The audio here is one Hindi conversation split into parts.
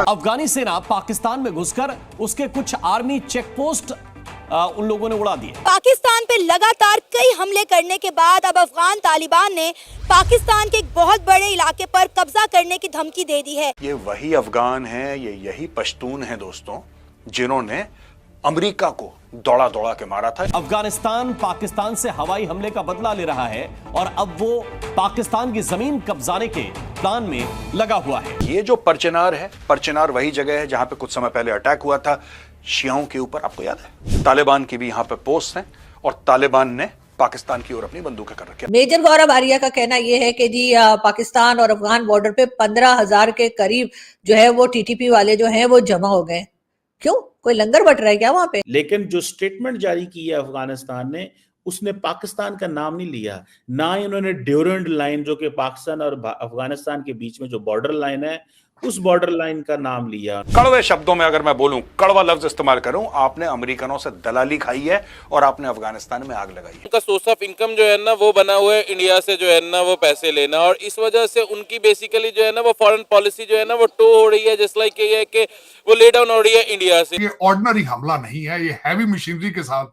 अफगानी सेना पाकिस्तान में घुसकर उसके कुछ आर्मी चेक पोस्ट उन लोगों ने उड़ा दिए। पाकिस्तान पे लगातार कई हमले करने के बाद अब अफगान तालिबान ने पाकिस्तान के एक बहुत बड़े इलाके पर कब्जा करने की धमकी दे दी है। ये वही अफगान है, ये यही पश्तून है दोस्तों, जिन्होंने अमेरिका को दौड़ा दौड़ा के मारा था। अफगानिस्तान पाकिस्तान से हवाई हमले का बदला ले रहा है और अब वो पाकिस्तान की जमीन कब्जाने के प्लान में लगा हुआ है। ये जो परचनार है, परचनार वही जगह है जहां पे कुछ समय पहले अटैक हुआ था शियाओं के ऊपर, आपको याद है? तालिबान की भी यहां पे पोस्ट हैं और तालिबान ने पाकिस्तान की ओर अपनी बंदूकें कर रखी है। मेजर गौरव आर्या का कहना यह है कि जी पाकिस्तान और अफगान बॉर्डर पे 15,000 के करीब जो है वो टीटीपी वाले जो हैं वो जमा हो गए। क्यों, कोई लंगर बट रहा है क्या वहां पे? लेकिन जो स्टेटमेंट जारी की है अफगानिस्तान ने, उसने पाकिस्तान का नाम नहीं लिया, ना ही उन्होंने ड्यूरेंट लाइन जो कि पाकिस्तान और अफगानिस्तान के बीच में जो बॉर्डर लाइन है उस बॉर्डर लाइन का नाम लिया। कड़वे शब्दों में अगर मैं बोलूं, कड़वा लफ्ज इस्तेमाल करूं, आपने अमेरिकनों से दलाली खाई है और आपने अफगानिस्तान में आग लगाई है। उनका सोर्स ऑफ इनकम जो है ना वो बना हुआ है इंडिया से जो है ना वो पैसे लेना, और इस वजह से उनकी बेसिकली जो है ना वो फॉरेन पॉलिसी जो है ना वो टो हो रही है, जस्ट लाइक ये है कि वो ले डाउन हो रही है इंडिया से। ये ऑर्डिनरी हमला नहीं है, ये हैवी मशीनरी के साथ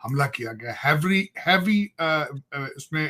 हमला किया गया। हैवी इसमें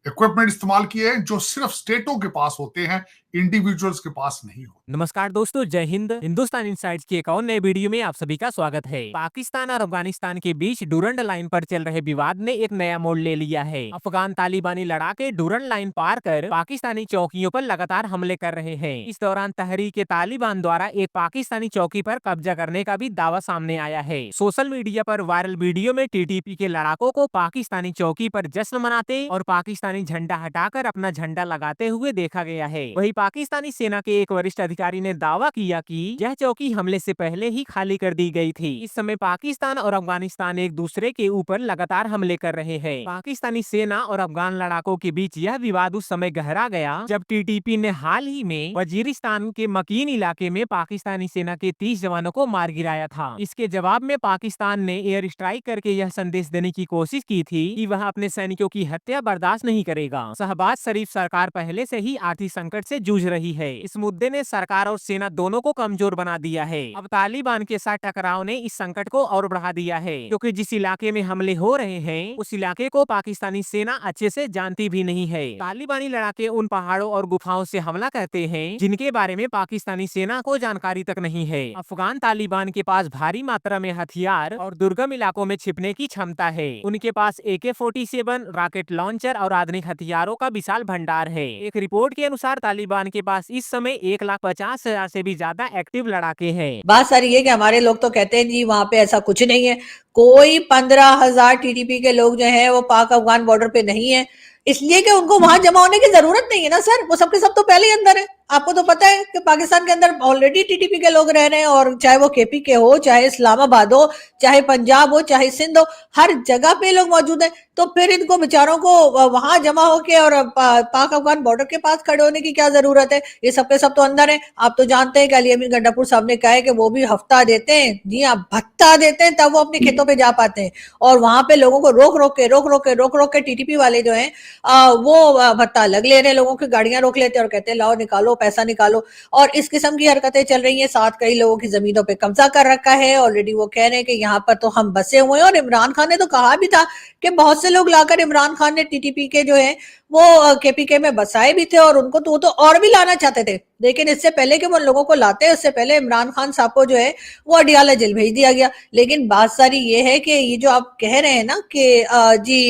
इक्विपमेंट इस्तेमाल किए हैं जो सिर्फ स्टेटों के पास होते हैं, इंडिविजुअल्स के पास नहीं हो। नमस्कार दोस्तों, जय हिंद। हिंदुस्तान इनसाइट्स की एक और नए वीडियो में आप सभी का स्वागत है। पाकिस्तान और अफगानिस्तान के बीच डूरंड लाइन पर चल रहे विवाद ने एक नया मोड़ ले लिया है। अफगान तालिबानी लड़ाके डूरंड लाइन पार कर पाकिस्तानी चौकियों पर लगातार हमले कर रहे हैं। इस दौरान तहरीक तालिबान द्वारा एक पाकिस्तानी चौकी पर कब्जा करने का भी दावा सामने आया है। सोशल मीडिया पर वायरल वीडियो में टीटीपी के लड़ाकों को पाकिस्तानी चौकी पर जश्न मनाते और पाकिस्तानी झंडा हटाकर अपना झंडा लगाते हुए देखा गया है। वही पाकिस्तानी सेना के एक वरिष्ठ अधिकारी ने दावा किया कि यह चौकी हमले से पहले ही खाली कर दी गई थी। इस समय पाकिस्तान और अफगानिस्तान एक दूसरे के ऊपर लगातार हमले कर रहे हैं। पाकिस्तानी सेना और अफगान लड़ाकों के बीच यह विवाद उस समय गहरा गया जब टीटीपी ने हाल ही में वजीरिस्तान के मकीन इलाके में पाकिस्तानी सेना के 30 जवानों को मार गिराया था। इसके जवाब में पाकिस्तान ने एयर स्ट्राइक करके यह संदेश देने की कोशिश की थी कि वह अपने सैनिकों की हत्या बर्दाश्त नहीं करेगा। शहबाज शरीफ सरकार पहले से ही आर्थिक संकट से जूझ रही है। इस मुद्दे ने सरकार और सेना दोनों को कमजोर बना दिया है। अब तालिबान के साथ टकराव ने इस संकट को और बढ़ा दिया है, क्योंकि जिस इलाके में हमले हो रहे हैं उस इलाके को पाकिस्तानी सेना अच्छे से जानती भी नहीं है। तालिबानी लड़ाके उन पहाड़ों और गुफाओं से हमला करते हैं जिनके बारे में पाकिस्तानी सेना को जानकारी तक नहीं है। अफगान तालिबान के पास भारी मात्रा में हथियार और दुर्गम इलाकों में छिपने की क्षमता है। उनके पास AK-47, रॉकेट लॉन्चर और आधुनिक हथियारों का विशाल भंडार है। एक रिपोर्ट के अनुसार तालिबान के पास इस समय 1,50,000 से भी ज्यादा एक्टिव लड़ाके हैं। बात सारी ये कि हमारे लोग तो कहते हैं जी वहां पे ऐसा कुछ नहीं है, कोई 15,000 टीटीपी के लोग जो हैं वो पाक अफगान बॉर्डर पे नहीं है, इसलिए कि उनको वहां जमा होने की जरूरत नहीं है ना सर। वो सबके सब तो पहले ही अंदर है। आपको तो पता है कि पाकिस्तान के अंदर ऑलरेडी टीटीपी के लोग रह रहे हैं, और चाहे वो केपी के हो, चाहे इस्लामाबाद हो, चाहे पंजाब हो, चाहे सिंध हो, हर जगह पे लोग मौजूद हैं। तो फिर इनको बेचारों को वहां जमा होके और पाक अफगान बॉर्डर के पास खड़े होने की क्या जरूरत है? ये सबके सब तो अंदर है। आप तो जानते हैं कि अली अमीन गंडापुर साहब ने कहा है कि वो भी हफ्ता देते हैं, जी हाँ भत्ता देते हैं, तब वो अपने खेतों पे जा पाते हैं। और वहां पे लोगों को रोक रोक के टीटीपी वाले जो है वो भत्ता अलग ले रहे हैं, लोगों की गाड़ियां रोक लेते हैं और कहते हैं लाओ निकालो, पैसा निकालो। और इस किस्म की हरकतें चल रही हैं। साथ कई लोगों की जमीनों पे कब्जा कर रखा है ऑलरेडी। वो कह रहे हैं कि यहाँ पर तो हम बसे हुए हैं। और इमरान खान ने तो कहा भी था कि बहुत से लोग लाकर इमरान खान ने टीटीपी के जो है वो केपीके में बसाए भी थे, और उनको तो और भी लाना चाहते थे। लेकिन इससे पहले कि वो लोगों को लाते, उससे पहले इमरान खान साहब को जो है वो अडियाला जेल भेज दिया गया। लेकिन बात सारी ये है कि ये जो आप कह रहे हैं ना कि जी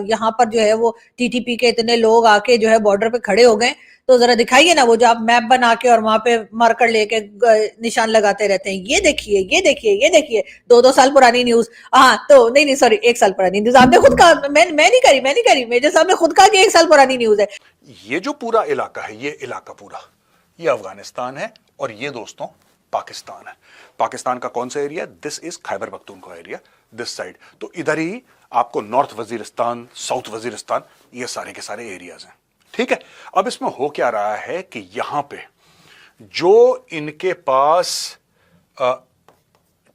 यहाँ पर जो है वो टीटीपी के इतने लोग आके जो है बॉर्डर पे खड़े हो गए, तो जरा दिखाइए ना वो जो आप मैप बना के और वहां पे मार्कर लेके निशान लगाते रहते हैं। ये देखिए, ये देखिए, ये देखिए, 2-2 साल पुरानी न्यूज। हाँ तो नहीं सॉरी, 1 साल पुरानी न्यूज आपने खुद कहा, मैं नहीं करी, मेजर साहब ने खुद कहा कि 1 साल पुरानी न्यूज है। ये जो पूरा इलाका है, ये इलाका पूरा ये अफगानिस्तान है और ये दोस्तों पाकिस्तान है। पाकिस्तान का कौन सा area? This is Khyber Pakhtunkhwa area, this side. तो इधर ही आपको नॉर्थ वजीरिस्तान, साउथ वजीरिस्तान, ये सारे के सारे एरियाज हैं। ठीक है, अब इसमें हो क्या रहा है कि यहां पे जो इनके पास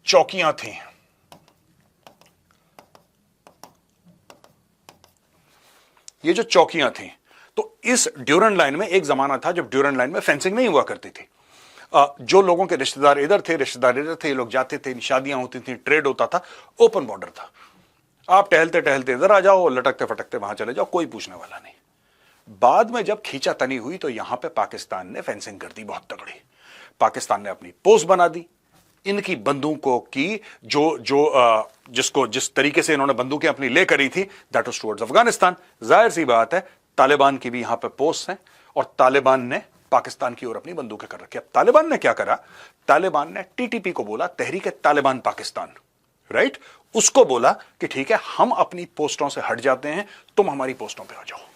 चौकियां थी, ये जो चौकियां थी, तो इस ड्यूरंड लाइन में एक जमाना था जब ड्यूरंड लाइन में फेंसिंग नहीं हुआ करती थी। जो लोगों के रिश्तेदार इधर थे, रिश्तेदार इधर थे, ये लोग जाते थे, शादियां होती थी, ट्रेड होता था, ओपन बॉर्डर था। आप टहलते टहलते इधर आ जाओ, लटकते फटकते वहां चले जाओ, कोई पूछने वाला नहीं। बाद में जब खींचातनी हुई तो यहां पे पाकिस्तान ने फेंसिंग कर दी बहुत तगड़ी। पाकिस्तान ने अपनी पोस्ट बना दी इनकी बंदूकों की, जिसको जिस तरीके से इन्होंने बंदूकें अपनी ले करी थी, दैट वाज टुवर्ड्स अफगानिस्तान। जाहिर सी बात है तालिबान की भी यहां पे पोस्ट हैं और तालिबान ने पाकिस्तान की ओर अपनी बंदूकें कर रखी। अब तालिबान ने क्या करा, तालिबान ने टीटीपी को बोला, तहरीक तालिबान पाकिस्तान, राइट, उसको बोला कि ठीक है हम अपनी पोस्टों से हट जाते हैं, तुम हमारी पोस्टों पे आ जाओ।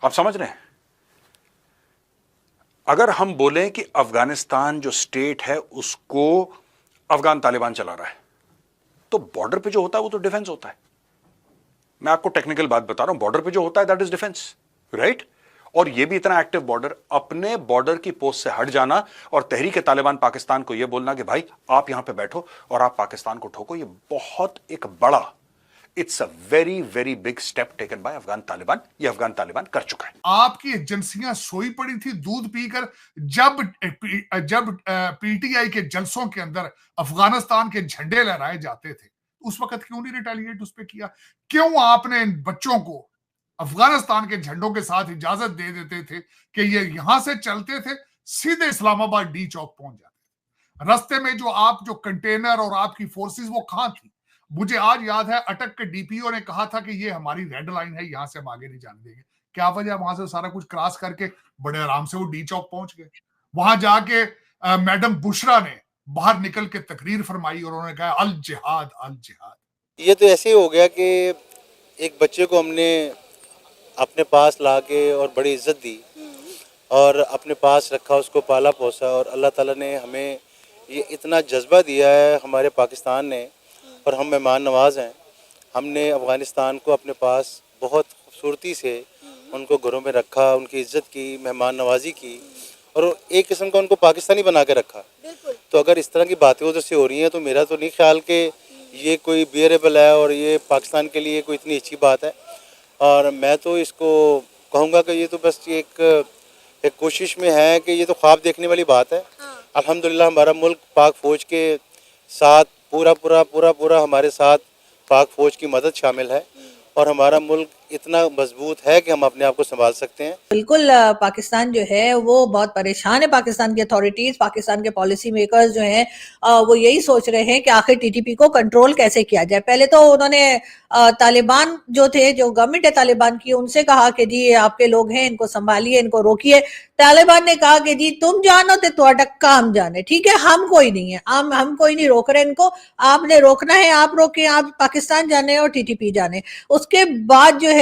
आप समझ रहे हैं? अगर हम बोलें कि अफगानिस्तान जो स्टेट है उसको अफगान तालिबान चला रहा है, तो बॉर्डर पे जो होता है वो तो डिफेंस होता है। मैं आपको टेक्निकल बात बता रहा हूं, बॉर्डर पे जो होता है दैट इज डिफेंस, राइट। और ये भी इतना एक्टिव बॉर्डर, अपने बॉर्डर की पोस्ट से हट जाना और तहरीक तालिबान पाकिस्तान को ये बोलना कि भाई आप यहां पे बैठो और आप पाकिस्तान को ठोको, ये बहुत एक बड़ा, it's a very very big step taken by Afghan Taliban. ये अफगान तालिबान कर चुका है। आपकी एजेंसियां सोई पड़ी थी दूध पीकर जब पीटीआई के जलसों के अंदर अफगानिस्तान के झंडे लहराए जाते थे, उस वक्त क्यों नहीं रिटेलिएट उस पर किया? क्यों आपने इन बच्चों को अफगानिस्तान के झंडों के साथ इजाजत दे देते थे कि ये यहां से चलते थे सीधे इस्लामाबाद डी चौक पहुंच जाते? रास्ते में जो कंटेनर और आपकी फोर्सेस वो कहां थी? मुझे आज याद है अटक के डीपीओ ने कहा था कि ये हमारी रेड लाइन है, यहां से हम आगे नहीं जाने देंगे। क्या वजह, वहां से सारा कुछ क्रॉस करके बड़े आराम से वो डी चौक पहुंच गए। वहां जाके मैडम बुशरा ने बाहर निकल के तकरीर फरमाई और उन्होंने कहा अल जिहाद अल जिहाद। ये तो ऐसे ही हो गया कि एक बच्चे को हमने अपने पास लाके और बड़ी इज्जत दी और अपने पास रखा, उसको पाला पोसा, और अल्लाह ताला ने हमें ये इतना जज्बा दिया है हमारे पाकिस्तान ने, और हम मेहमान नवाज हैं। हमने अफ़गानिस्तान को अपने पास बहुत खूबसूरती से उनको घरों में रखा, उनकी इज्जत की, मेहमान नवाजी की, और एक किस्म का उनको पाकिस्तानी बना के रखा। तो अगर इस तरह की बातें उधर से हो रही हैं तो मेरा तो नहीं ख्याल कि ये कोई बियरेबल है और ये पाकिस्तान के लिए कोई इतनी अच्छी बात है। और मैं तो इसको कहूँगा कि ये तो बस एक कोशिश में है कि ये तो ख्वाब देखने वाली बात है। अल्हम्दुलिल्लाह हमारा मुल्क पाक फ़ौज के साथ पूरा हमारे साथ पाक फ़ौज की मदद शामिल है और हमारा मुल्क इतना मजबूत है कि हम अपने आप को संभाल सकते हैं। बिल्कुल पाकिस्तान जो है वो बहुत परेशान है। पाकिस्तान की अथॉरिटीज, पाकिस्तान के पॉलिसी मेकर्स जो हैं वो यही सोच रहे हैं कि आखिर टीटीपी को कंट्रोल कैसे किया जाए। पहले तो उन्होंने तालिबान जो थे, जो गवर्नमेंट है तालिबान की, उनसे कहा कि जी आपके लोग हैं, इनको संभालिए, इनको रोकिए। तालिबान ने कहा कि जी तुम जानो तो तुम्हारा काम जाने, ठीक है, हम कोई नहीं है, हम कोई नहीं रोक रहे इनको, आपने रोकना है आप रोके, आप पाकिस्तान जाने और टीटीपी जाने। उसके बाद जो है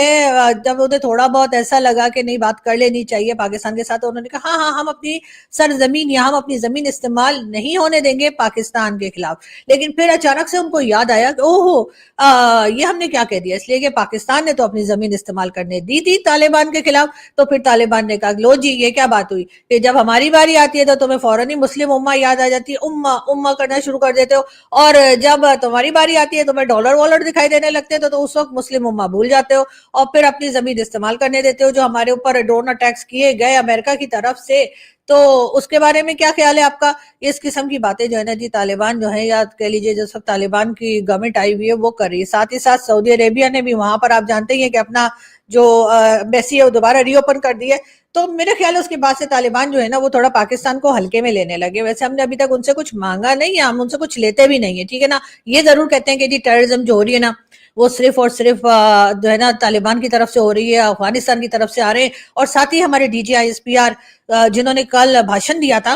जब उन्हें थोड़ा बहुत ऐसा लगा कि नहीं बात कर लेनी चाहिए पाकिस्तान के साथ, तो उन्होंने कहा हाँ हम अपनी सरजमीन, यहाँ हम अपनी जमीन इस्तेमाल नहीं होने देंगे पाकिस्तान के खिलाफ। लेकिन फिर अचानक से उनको याद आया कि ओहो ये हमने क्या कह दिया, इसलिए कि पाकिस्तान ने तो अपनी जमीन इस्तेमाल करने दी थी तालिबान के खिलाफ। तो फिर तालिबान ने कहा लो जी ये क्या बात हुई कि जब हमारी बारी आती है तो तुम्हें फौरन ही मुस्लिम उम्मा याद आ जाती है, उम्मा करना शुरू कर देते हो, और जब तुम्हारी बारी आती है तुम्हें डॉलर वॉलर दिखाई देने लगते हैं तो उस वक्त मुस्लिम उम्मा भूल जाते हो और फिर अपनी जमीन इस्तेमाल करने देते हो। जो हमारे ऊपर ड्रोन अटैक्स किए गए अमेरिका की तरफ से, तो उसके बारे में क्या ख्याल है आपका? इस किस्म की बातें जो है ना जी तालिबान जो है, या कह लीजिए जिस वक्त तालिबान की गवर्नमेंट आई हुई है वो कर रही है। साथ ही साथ सऊदी अरेबिया ने भी वहां पर आप जानते ही हैं कि अपना जो एम्बेसी है वो दोबारा रीओपन कर दी है। तो मेरे ख्याल है उसके बाद से तालिबान जो है ना वो थोड़ा पाकिस्तान को हल्के में लेने लगे। वैसे हमने अभी तक उनसे कुछ मांगा नहीं है, हम उनसे कुछ लेते भी नहीं है, ठीक है ना। ये जरूर कहते हैं कि जी टेररिज्म जो हो रही है ना वो सिर्फ और सिर्फ जो है ना तालिबान की तरफ से हो रही है, अफगानिस्तान की तरफ से आ रहे हैं। और साथ ही हमारे DGISPR जिन्होंने कल भाषण दिया था,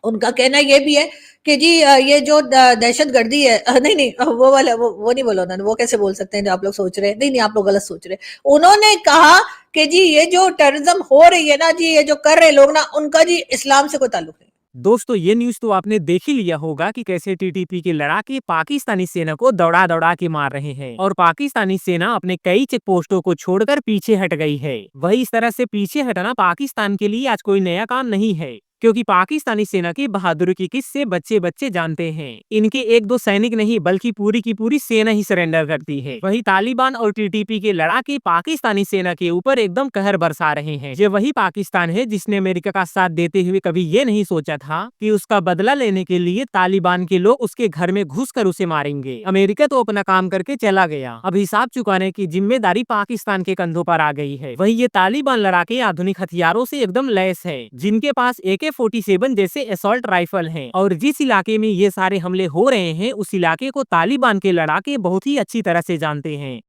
उनका कहना ये भी है कि जी ये जो दहशतगर्दी है, नहीं वो वाला वो नहीं बोला उन्होंने, वो कैसे बोल सकते हैं जो आप लोग सोच रहे हैं, नहीं आप लोग गलत सोच रहे हैं। उन्होंने कहा कि जी ये जो टेररिज्म हो रही है ना जी, ये जो कर रहे लोग ना, उनका जी इस्लाम से कोई ताल्लुक नहीं। दोस्तों ये न्यूज तो आपने देख ही लिया होगा कि कैसे टीटीपी के लड़ाके पाकिस्तानी सेना को दौड़ा के मार रहे हैं और पाकिस्तानी सेना अपने कई चेक पोस्टों को छोड़कर पीछे हट गई है। वही इस तरह से पीछे हटना पाकिस्तान के लिए आज कोई नया काम नहीं है। क्योंकि पाकिस्तानी सेना की बहादुरी की किस्से बच्चे बच्चे जानते हैं। इनके एक दो सैनिक नहीं बल्कि पूरी की पूरी सेना ही सरेंडर करती है। वही तालिबान और टीटीपी के लड़ाके पाकिस्तानी सेना के ऊपर एकदम कहर बरसा रहे हैं। ये वही पाकिस्तान है जिसने अमेरिका का साथ देते हुए कभी ये नहीं सोचा था कि उसका बदला लेने के लिए तालिबान के लोग उसके घर में घुसकर उसे मारेंगे। अमेरिका तो अपना काम करके चला गया, अब हिसाब चुकाने की जिम्मेदारी पाकिस्तान के कंधों पर आ गई है। वही ये तालिबान लड़ाके आधुनिक हथियारों से एकदम लैस है, जिनके पास AK-47 जैसे असॉल्ट राइफल हैं, और जिस इलाके में ये सारे हमले हो रहे हैं उस इलाके को तालिबान के लड़ाके बहुत ही अच्छी तरह से जानते हैं।